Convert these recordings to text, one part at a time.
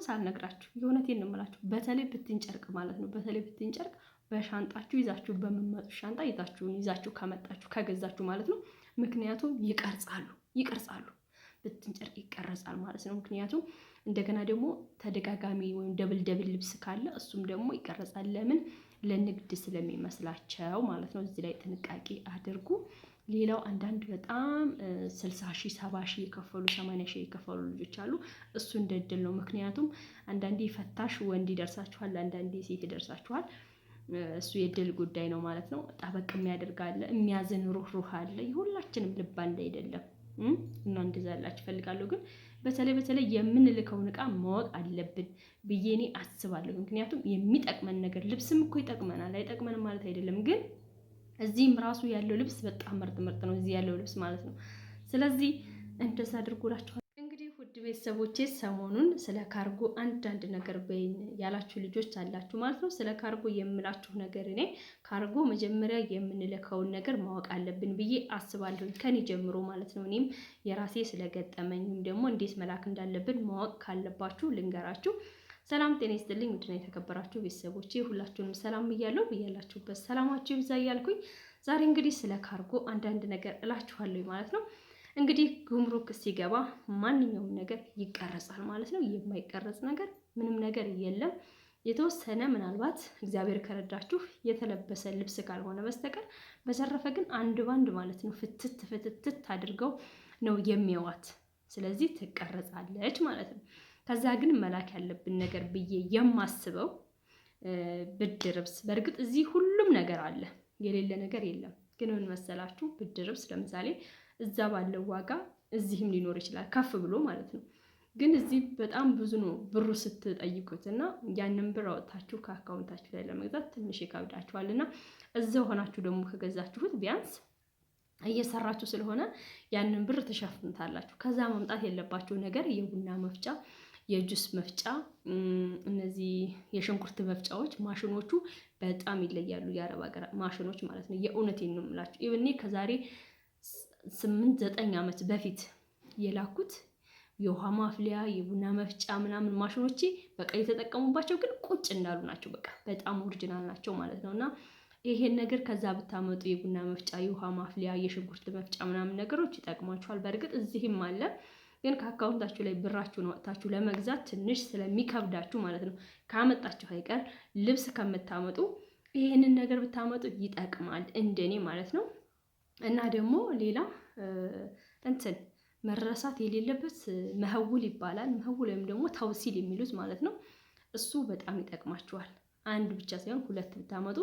ሳልነግራችሁ የእውነቴን ነው የምላችሁ። በተለይ ብትንጨርቅ ማለት ነው። በተለይ ብትንጨርቅ በሻንጣችሁ ይዛችሁ በመመጡ ሻንጣ ይዛችሁ ከመጣችሁ ከገዛችሁ ማለት ነው። ምክንያቱም ይቀርጻሉ ብትንጨርቅ ይቀረጻል ማለት ነው። ምክንያቱም እንደገና ደግሞ ተደጋጋሚ ወይም ደብል ልብስ ካለ እሱም ደግሞ ይቀረጻል። ለምን? ለንግድ ስለሚመስላቸው ማለት ነው። እዚህ ላይ ጥንቃቄ አድርጉ። ሌላው አንዳንድ በጣም 60 ሺህ 70 ሺህ የከፈሉ 80 ሺህ የከፈሉ ልጆች አሉ። እሱ እንደድል ነው። ምክንያቱም አንዳንዴ ፈታሽ ወንድ ይደርሳችኋል፣ አንዳንዴ ሴት ይደርሳችኋል። እሱ የድል ጉዳይ ነው ማለት ነው። ጠበቅ የሚያደርግ አለ፣ የሚያዝን ሩህ አለ። የሁላችንም ልብ አንድ አይደለም እና እንደዛ ላችሁ እፈልጋለሁ። ግን በተለይ የምንልከውን እቃ ማወቅ አለብን ብዬ እኔ አስባለሁ። ምክንያቱም የሚጠቅመን ነገር ልብስም እኮ ይጠቅመናል፣ አይጠቅመንም ማለት አይደለም። ግን እዚህም ራሱ ያለው ልብስ በጣም ምርጥ ነው፣ እዚህ ያለው ልብስ ማለት ነው። ስለዚህ እንደዛ አድርጎላችኋል። እንግዲህ ውድ ቤተሰቦቼ ሰሞኑን ስለ ካርጎ አንዳንድ ነገር በይን ያላችሁ ልጆች አላችሁ ማለት ነው። ስለ ካርጎ የምላችሁ ነገር እኔ ካርጎ መጀመሪያ የምንልከውን ነገር ማወቅ አለብን ብዬ አስባለሁ፣ ከኔ ጀምሮ ማለት ነው። እኔም የራሴ ስለገጠመኝም ደግሞ እንዴት መላክ እንዳለብን ማወቅ ካለባችሁ ልንገራችሁ። ሰላም ጤና ይስጥልኝ ውድና የተከበራችሁ ቤተሰቦቼ ሁላችሁንም ሰላም ብያለሁ። ብያላችሁበት ሰላማችሁ ይብዛ እያልኩኝ ዛሬ እንግዲህ ስለ ካርጎ አንዳንድ ነገር እላችኋለሁ ማለት ነው። እንግዲህ ጉምሩክ ሲገባ ማንኛውም ነገር ይቀረጻል ማለት ነው። የማይቀረጽ ነገር ምንም ነገር የለም። የተወሰነ ምናልባት እግዚአብሔር ከረዳችሁ የተለበሰ ልብስ ካልሆነ በስተቀር በተረፈ ግን አንድ ባንድ ማለት ነው ፍትት አድርገው ነው የሚያዋት። ስለዚህ ትቀረጻለች ማለት ነው። ከዛ ግን መላክ ያለብን ነገር ብዬ የማስበው ብርድ ልብስ። በእርግጥ እዚህ ሁሉም ነገር አለ፣ የሌለ ነገር የለም። ግን ምን መሰላችሁ? ብርድ ልብስ ለምሳሌ እዛ ባለው ዋጋ እዚህም ሊኖር ይችላል፣ ከፍ ብሎ ማለት ነው። ግን እዚህ በጣም ብዙ ነው ብሩ ስትጠይቁት እና ያንን ብር አወጣችሁ ከአካውንታችሁ ላይ ለመግዛት ትንሽ ይከብዳችኋል። እና እዛው ሆናችሁ ደግሞ ከገዛችሁት ቢያንስ እየሰራችሁ ስለሆነ ያንን ብር ትሸፍኑታላችሁ። ከዛ መምጣት የለባችሁ ነገር የቡና መፍጫ፣ የጁስ መፍጫ፣ እነዚህ የሽንኩርት መፍጫዎች ማሽኖቹ በጣም ይለያሉ። የአረብ ሀገር ማሽኖች ማለት ነው። የእውነቴን ነው የምላችሁ። እኔ ከዛሬ 8-9 ዓመት በፊት የላኩት የውሃ ማፍሊያ የቡና መፍጫ ምናምን ማሽኖቼ በቃ የተጠቀሙባቸው ግን ቁጭ እንዳሉ ናቸው። በቃ በጣም ኦሪጂናል ናቸው ማለት ነው። እና ይሄን ነገር ከዛ ብታመጡ የቡና መፍጫ፣ የውሃ ማፍሊያ፣ የሽንኩርት መፍጫ ምናምን ነገሮች ይጠቅሟችኋል። በእርግጥ እዚህም አለ፣ ግን ከአካውንታችሁ ላይ ብራችሁን ወጥታችሁ ለመግዛት ትንሽ ስለሚከብዳችሁ ማለት ነው። ካመጣችሁ አይቀር ልብስ ከምታመጡ ይሄንን ነገር ብታመጡ ይጠቅማል፣ እንደኔ ማለት ነው። እና ደግሞ ሌላ እንትን መረሳት የሌለበት መህውል ይባላል። መህውል ወይም ደግሞ ተውሲል የሚሉት ማለት ነው። እሱ በጣም ይጠቅማችኋል። አንድ ብቻ ሳይሆን 2 ብታመጡ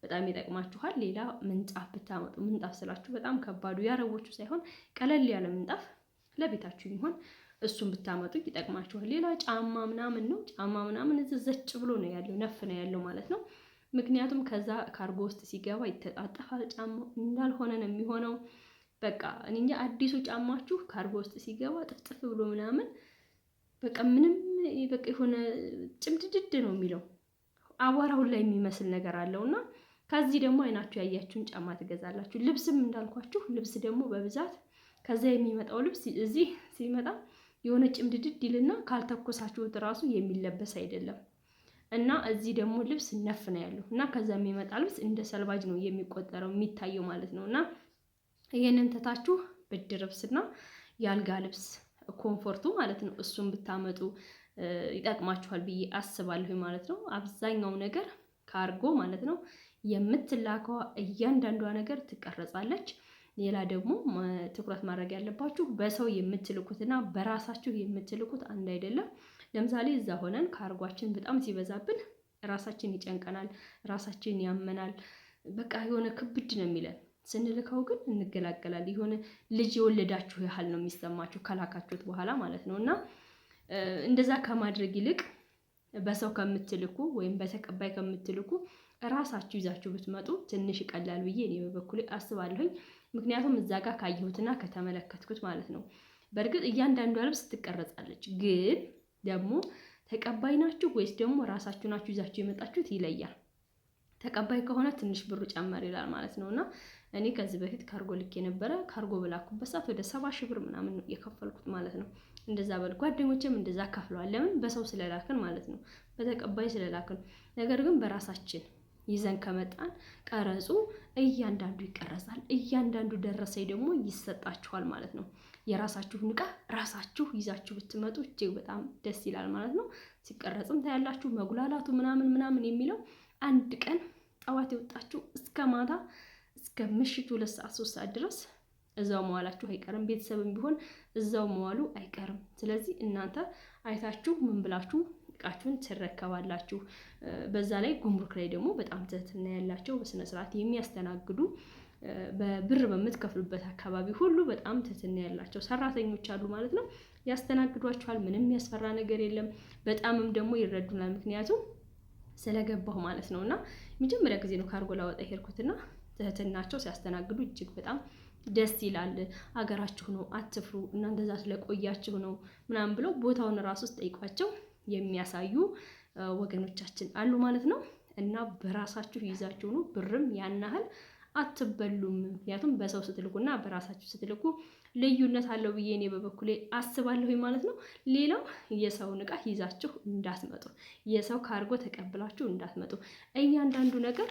በጣም ይጠቅማችኋል። ሌላ ምንጣፍ ብታመጡ፣ ምንጣፍ ስላችሁ በጣም ከባዱ ያረቦቹ ሳይሆን ቀለል ያለ ምንጣፍ ለቤታችሁ ይሆን፣ እሱን ብታመጡ ይጠቅማችኋል። ሌላ ጫማ ምናምን ነው። ጫማ ምናምን እዚህ ዘጭ ብሎ ነው ያለው፣ ነፍ ነው ያለው ማለት ነው። ምክንያቱም ከዛ ካርጎ ውስጥ ሲገባ ይተጣጠፋል። ጫማው እንዳልሆነ ነው የሚሆነው። በቃ እኔ እንጃ አዲሱ ጫማችሁ ካርጎ ውስጥ ሲገባ ጥፍጥፍ ብሎ ምናምን በቃ ምንም በቃ የሆነ ጭምድድድ ነው የሚለው፣ አቧራውን ላይ የሚመስል ነገር አለውና ከዚህ ደግሞ አይናችሁ ያያችሁን ጫማ ትገዛላችሁ። ልብስም እንዳልኳችሁ ልብስ ደግሞ በብዛት ከዛ የሚመጣው ልብስ እዚህ ሲመጣ የሆነ ጭምድድድ ይልና ካልተኮሳችሁት ራሱ የሚለበስ አይደለም። እና እዚህ ደግሞ ልብስ ነፍ ነው ያለው እና ከዛ የሚመጣ ልብስ እንደ ሰልባጅ ነው የሚቆጠረው የሚታየው ማለት ነው። እና ይሄንን ተታችሁ ብርድ ልብስና የአልጋ ልብስ ኮምፎርቱ ማለት ነው እሱን ብታመጡ ይጠቅማችኋል ብዬ አስባለሁ ማለት ነው። አብዛኛው ነገር ካርጎ ማለት ነው የምትላከው እያንዳንዷ ነገር ትቀረጻለች። ሌላ ደግሞ ትኩረት ማድረግ ያለባችሁ በሰው የምትልኩትና በራሳችሁ የምትልኩት አንድ አይደለም። ለምሳሌ እዛ ሆነን ካርጓችን በጣም ሲበዛብን ራሳችን ይጨንቀናል፣ ራሳችን ያመናል። በቃ የሆነ ክብድ ነው የሚለን። ስንልከው ግን እንገላገላል። የሆነ ልጅ የወለዳችሁ ያህል ነው የሚሰማችሁ ከላካችሁት በኋላ ማለት ነው። እና እንደዛ ከማድረግ ይልቅ በሰው ከምትልኩ ወይም በተቀባይ ከምትልኩ ራሳችሁ ይዛችሁ ብትመጡ ትንሽ ይቀላል ብዬ እኔ በበኩሌ አስባለሁኝ። ምክንያቱም እዛ ጋር ካየሁትና ከተመለከትኩት ማለት ነው። በእርግጥ እያንዳንዷ ልብስ ትቀረጻለች፣ ግን ደግሞ ተቀባይ ናችሁ ወይስ ደግሞ ራሳችሁ ናችሁ ይዛችሁ የመጣችሁት ይለያል። ተቀባይ ከሆነ ትንሽ ብሩ ጨመር ይላል ማለት ነውና እኔ ከዚህ በፊት ካርጎ ልክ የነበረ ካርጎ በላኩበት ሰዓት ወደ 70 ሺህ ብር ምናምን ነው የከፈልኩት ማለት ነው። እንደዛ በል። ጓደኞቼም እንደዛ ከፍለዋል። ለምን? በሰው ስለላክን ማለት ነው፣ በተቀባይ ስለላክን። ነገር ግን በራሳችን ይዘን ከመጣን ቀረጹ እያንዳንዱ ይቀረጻል። እያንዳንዱ ደረሰኝ ደግሞ ይሰጣችኋል ማለት ነው። የራሳችሁን ዕቃ ራሳችሁ ይዛችሁ ብትመጡ እጅግ በጣም ደስ ይላል ማለት ነው። ሲቀረጽም ታያላችሁ። መጉላላቱ ምናምን የሚለው አንድ ቀን ጠዋት የወጣችሁ እስከ ማታ እስከ ምሽቱ 2 ሰዓት 3 ሰዓት ድረስ እዛው መዋላችሁ አይቀርም። ቤተሰብም ቢሆን እዛው መዋሉ አይቀርም። ስለዚህ እናንተ አይታችሁ ምን ብላችሁ እቃችሁን ትረከባላችሁ። በዛ ላይ ጉምሩክ ላይ ደግሞ በጣም ትህትና ያላቸው በስነ ስርዓት የሚያስተናግዱ በብር በምትከፍሉበት አካባቢ ሁሉ በጣም ትህትና ያላቸው ሰራተኞች አሉ ማለት ነው። ያስተናግዷችኋል። ምንም የሚያስፈራ ነገር የለም። በጣምም ደግሞ ይረዱናል። ምክንያቱም ስለገባሁ ማለት ነው። እና መጀመሪያ ጊዜ ነው ካርጎ ላወጣ ሄድኩትና ትህትናቸው ሲያስተናግዱ እጅግ በጣም ደስ ይላል። አገራችሁ ነው፣ አትፍሩ፣ እናንተ እዛ ስለቆያችሁ ነው ምናምን ብለው ቦታውን ራሱ ጠይቋቸው የሚያሳዩ ወገኖቻችን አሉ ማለት ነው። እና በራሳችሁ ይዛችሁ ነው፣ ብርም ያን ያህል አትበሉም። ምክንያቱም በሰው ስትልኩና በራሳችሁ ስትልኩ ልዩነት አለው ብዬ እኔ በበኩሌ አስባለሁ ማለት ነው። ሌላው የሰውን ዕቃ ይዛችሁ እንዳትመጡ፣ የሰው ካርጎ ተቀብላችሁ እንዳትመጡ። እያንዳንዱ ነገር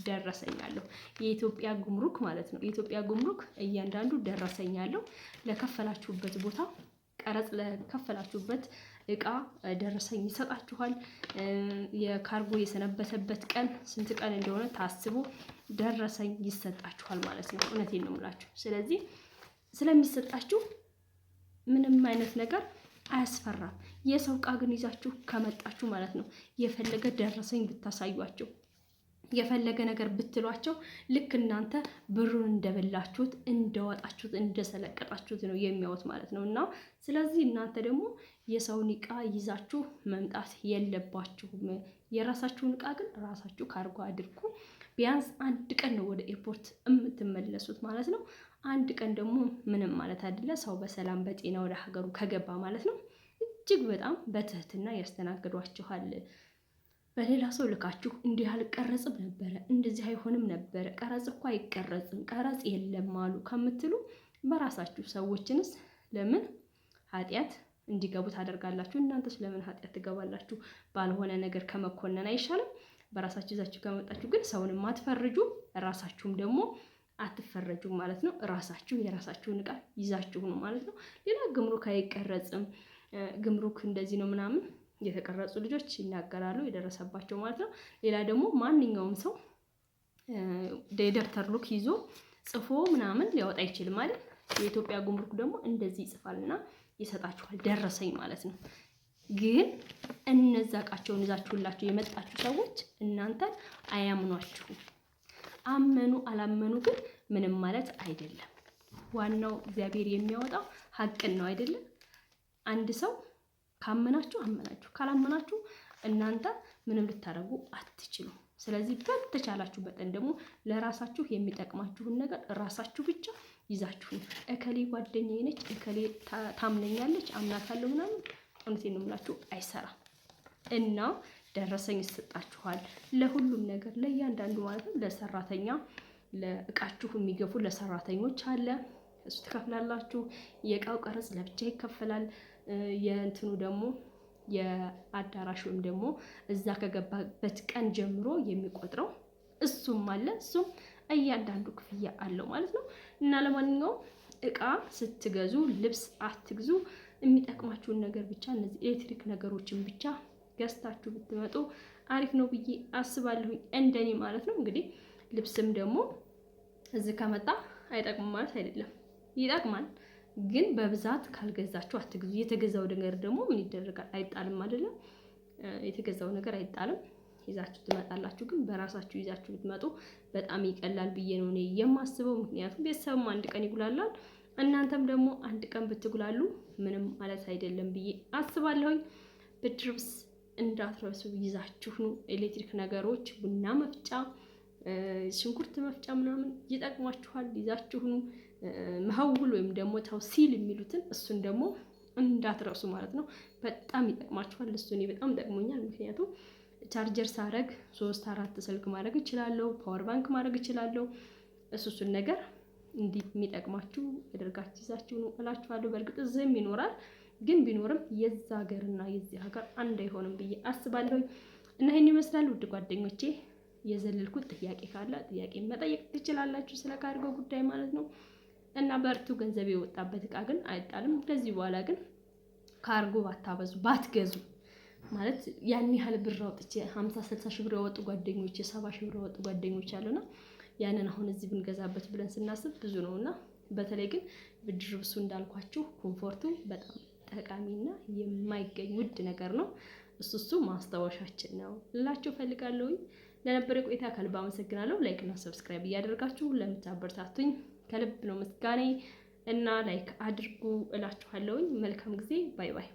ደረሰኛለሁ። የኢትዮጵያ ጉምሩክ ማለት ነው። የኢትዮጵያ ጉምሩክ እያንዳንዱ ደረሰኛለሁ። ለከፈላችሁበት ቦታ ቀረጽ ለከፈላችሁበት ዕቃ ደረሰኝ ይሰጣችኋል። የካርጎ የሰነበተበት ቀን ስንት ቀን እንደሆነ ታስቦ ደረሰኝ ይሰጣችኋል ማለት ነው። እውነቴን ነው የምላችሁ። ስለዚህ ስለሚሰጣችሁ ምንም አይነት ነገር አያስፈራም። የሰው ዕቃ ግን ይዛችሁ ከመጣችሁ ማለት ነው የፈለገ ደረሰኝ ብታሳዩአቸው የፈለገ ነገር ብትሏቸው ልክ እናንተ ብሩን እንደበላችሁት እንደወጣችሁት እንደሰለቀጣችሁት ነው የሚያዩት ማለት ነው። እና ስለዚህ እናንተ ደግሞ የሰውን ዕቃ ይዛችሁ መምጣት የለባችሁም። የራሳችሁን ዕቃ ግን ራሳችሁ ካርጎ አድርጉ። ቢያንስ አንድ ቀን ነው ወደ ኤርፖርት የምትመለሱት ማለት ነው። አንድ ቀን ደግሞ ምንም ማለት አይደለ። ሰው በሰላም በጤና ወደ ሀገሩ ከገባ ማለት ነው እጅግ በጣም በትህትና ያስተናግዷችኋል። በሌላ ሰው ልካችሁ እንዲህ አልቀረጽም ነበረ፣ እንደዚህ አይሆንም ነበረ፣ ቀረጽ እኮ አይቀረጽም፣ ቀረጽ የለም አሉ ከምትሉ በራሳችሁ ሰዎችንስ ለምን ኃጢአት እንዲገቡ ታደርጋላችሁ? እናንተስ ለምን ኃጢአት ትገባላችሁ? ባልሆነ ነገር ከመኮነን አይሻልም? በራሳችሁ ይዛችሁ ከመጣችሁ ግን ሰውን ማትፈርጁ፣ ራሳችሁም ደግሞ አትፈረጁም ማለት ነው። ራሳችሁ የራሳችሁን ዕቃ ይዛችሁ ነው ማለት ነው። ሌላ ግምሩክ አይቀረጽም፣ ግምሩክ እንደዚህ ነው ምናምን የተቀረጹ ልጆች ይናገራሉ፣ የደረሰባቸው ማለት ነው። ሌላ ደግሞ ማንኛውም ሰው የደብተር ሉክ ይዞ ጽፎ ምናምን ሊያወጣ አይችልም አይደል? የኢትዮጵያ ጉምሩክ ደግሞ እንደዚህ ይጽፋልና ይሰጣችኋል፣ ደረሰኝ ማለት ነው። ግን እነዛ ዕቃቸውን ይዛችሁላችሁ የመጣችሁ ሰዎች እናንተን አያምኗችሁም። አመኑ አላመኑ ግን ምንም ማለት አይደለም። ዋናው እግዚአብሔር የሚያወጣው ሀቅን ነው አይደለም? አንድ ሰው ካመናችሁ አመናችሁ፣ ካላመናችሁ እናንተ ምንም ልታደርጉ አትችሉም። ስለዚህ በተቻላችሁ መጠን ደግሞ ለራሳችሁ የሚጠቅማችሁን ነገር ራሳችሁ ብቻ ይዛችሁ ነው። እከሌ ጓደኛዬ ነች፣ እከሌ ታምነኛለች፣ አምናታለሁ ምናምን እውነቴን ነው የምላችሁ አይሰራም። እና ደረሰኝ ይሰጣችኋል ለሁሉም ነገር ለእያንዳንዱ ማለት ነው። ለሰራተኛ ለእቃችሁ የሚገፉ ለሰራተኞች አለ፣ እሱ ትከፍላላችሁ። የእቃው ቀረጽ ለብቻ ይከፈላል። የእንትኑ ደግሞ የአዳራሽ ወይም ደግሞ እዛ ከገባበት ቀን ጀምሮ የሚቆጥረው እሱም አለ። እሱም እያንዳንዱ ክፍያ አለው ማለት ነው። እና ለማንኛውም እቃ ስትገዙ ልብስ አትግዙ። የሚጠቅማችሁን ነገር ብቻ እነዚህ ኤሌክትሪክ ነገሮችን ብቻ ገዝታችሁ ብትመጡ አሪፍ ነው ብዬ አስባለሁ፣ እንደኔ ማለት ነው። እንግዲህ ልብስም ደግሞ እዚህ ከመጣ አይጠቅምም ማለት አይደለም፣ ይጠቅማል። ግን በብዛት ካልገዛችሁ አትግዙ። የተገዛው ነገር ደግሞ ምን ይደረጋል? አይጣልም አይደለም? የተገዛው ነገር አይጣልም። ይዛችሁ ትመጣላችሁ። ግን በራሳችሁ ይዛችሁ ብትመጡ በጣም ይቀላል ብዬ ነው እኔ የማስበው። ምክንያቱም ቤተሰብም አንድ ቀን ይጉላላል፣ እናንተም ደግሞ አንድ ቀን ብትጉላሉ ምንም ማለት አይደለም ብዬ አስባለሁኝ። ብድርብስ እንዳትረሱ ይዛችሁ ነው። ኤሌክትሪክ ነገሮች፣ ቡና መፍጫ፣ ሽንኩርት መፍጫ ምናምን ይጠቅሟችኋል። ይዛችሁ ነው። መሀውል ወይም ደግሞ ተውሲል የሚሉትን እሱን ደግሞ እንዳትረሱ ማለት ነው። በጣም ይጠቅማችኋል። እሱ እኔ በጣም ጠቅሞኛል። ምክንያቱም ቻርጀር ሳረግ 3-4 ስልክ ማድረግ እችላለሁ፣ ፓወር ባንክ ማድረግ እችላለሁ። እሱን ነገር እንዲህ የሚጠቅማችሁ ያደርጋችሁ ይዛችሁ ነው እላችኋለሁ። በእርግጥ እዚህም ይኖራል፣ ግን ቢኖርም የዛ ሀገርና የዚህ ሀገር አንድ አይሆንም ብዬ አስባለሁ። እና ይሄን ይመስላል ውድ ጓደኞቼ። የዘለልኩት ጥያቄ ካለ ጥያቄ መጠየቅ ትችላላችሁ፣ ስለ ካርጎ ጉዳይ ማለት ነው። እና በርቱ። ገንዘብ የወጣበት እቃ ግን አይጣልም። ከዚህ በኋላ ግን ካርጎ ባታበዙ፣ ባትገዙ ማለት ያን ያህል ብር አውጥቼ 50-60 ሺህ ብር ያወጡ ጓደኞቼ 70 ሺህ ብር ያወጡ ጓደኞች አሉና ያንን አሁን እዚህ ብንገዛበት ብለን ስናስብ ብዙ ነውና፣ በተለይ ግን ብድር ልብሱ እንዳልኳችሁ ኮምፎርቱ በጣም ጠቃሚና የማይገኝ ውድ ነገር ነው። እሱ ማስታወሻችን ነው ልላችሁ ፈልጋለሁኝ። ለነበረ ቆይታ ከልብ አመሰግናለሁ። ላይክ እና ሰብስክራይብ እያደረጋችሁ ለምታበረታቱኝ ከልብ ነው ምስጋናዬ። እና ላይክ አድርጉ እላችኋለሁኝ። መልካም ጊዜ። ባይ ባይ።